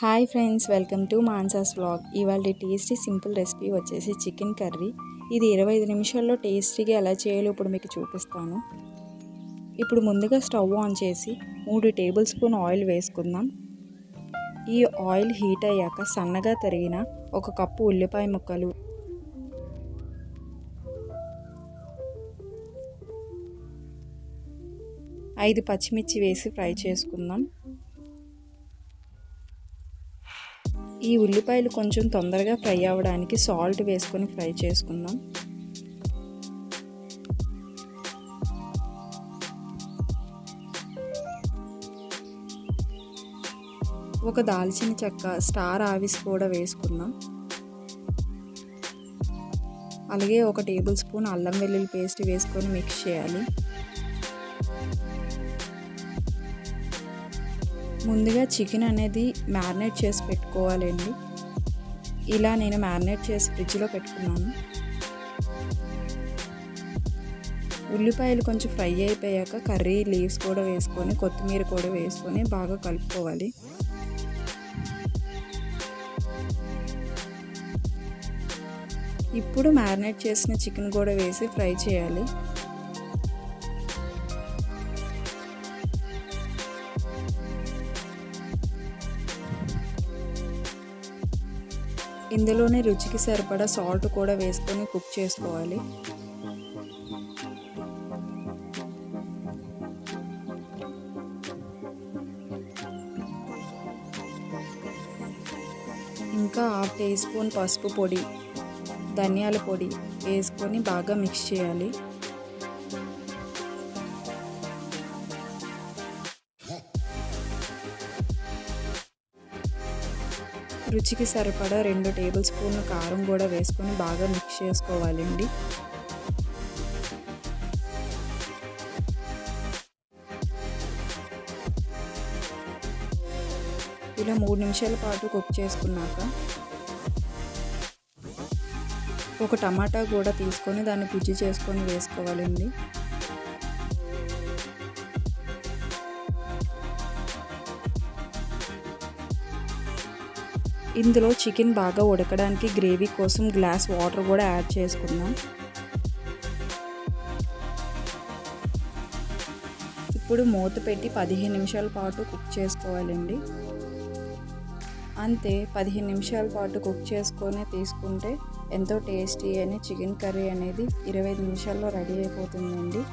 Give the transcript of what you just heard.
Hi friends, welcome to Mansas vlog. ఇవాళ tasty simple recipe వచ్చేసి chicken curry. ఇది 25 నిమిషాల్లో టేస్టీగా ఎలా చేయాలో ఇప్పుడు మీకు చూపిస్తాను. ఇప్పుడు ముందుగా స్టవ్ ఆన్ చేసి 3 టేబుల్ స్పూన్ ఆయిల్ వేసుకుందాం. ఈ ఆయిల్ హీట్ అయ్యాక సన్నగా తరిగిన 1 కప్పు ఉల్లిపాయ ముక్కలు, 5 పచ్చిమిర్చి వేసి ఫ్రై చేసుకుందాం. ఈ ఉల్లిపాయలు కొంచెం తొందరగా ఫ్రై అవ్వడానికి సాల్ట్ వేసుకొని ఫ్రై చేసుకుందాం. ఒక దాల్చిన చెక్క, స్టార్ ఆవిస్ కూడా వేసుకుందాం. అలాగే 1 టేబుల్ స్పూన్ అల్లం వెల్లుల్లి పేస్ట్ వేసుకొని మిక్స్ చేయాలి. ముందుగా చికెన్ అనేది మ్యారినేట్ చేసి పెట్టుకోవాలండి. ఇలా నేను మ్యారినేట్ చేసి ఫ్రిడ్జ్లో పెట్టుకున్నాను. ఉల్లిపాయలు కొంచెం ఫ్రై అయిపోయాక కర్రీ లీవ్స్ కూడా వేసుకొని, కొత్తిమీర కూడా వేసుకొని బాగా కలుపుకోవాలి. ఇప్పుడు మ్యారినేట్ చేసిన చికెన్ కూడా వేసి ఫ్రై చేయాలి. ఇందులోనే రుచికి సరిపడా సాల్ట్ కూడా వేసుకొని కుక్ చేసుకోవాలి. ఇంకా 1/2 టీ స్పూన్ పసుపు పొడి, ధనియాల పొడి వేసుకొని బాగా మిక్స్ చేయాలి. రుచికి సరిపడా 2 టేబుల్ స్పూన్ల కారం కూడా వేసుకొని బాగా మిక్స్ చేసుకోవాలండి. ఇలా 3 నిమిషాల పాటు కుక్ చేసుకున్నాక 1 టమాటా కూడా తీసుకొని దాన్ని గుజ్జు చేసుకొని వేసుకోవాలండి. ఇందులో చికెన్ బాగా ఉడకడానికి గ్రేవీ కోసం గ్లాస్ వాటర్ కూడా యాడ్ చేసుకుందాం. ఇప్పుడు మూత పెట్టి 15 నిమిషాల పాటు కుక్ చేసుకోవాలండి. అంతే, 15 నిమిషాల పాటు కుక్ చేసుకొని తీసుకుంటే ఎంతో టేస్టీ అయిన చికెన్ కర్రీ అనేది 25 నిమిషాల్లో రెడీ అయిపోతుందండి.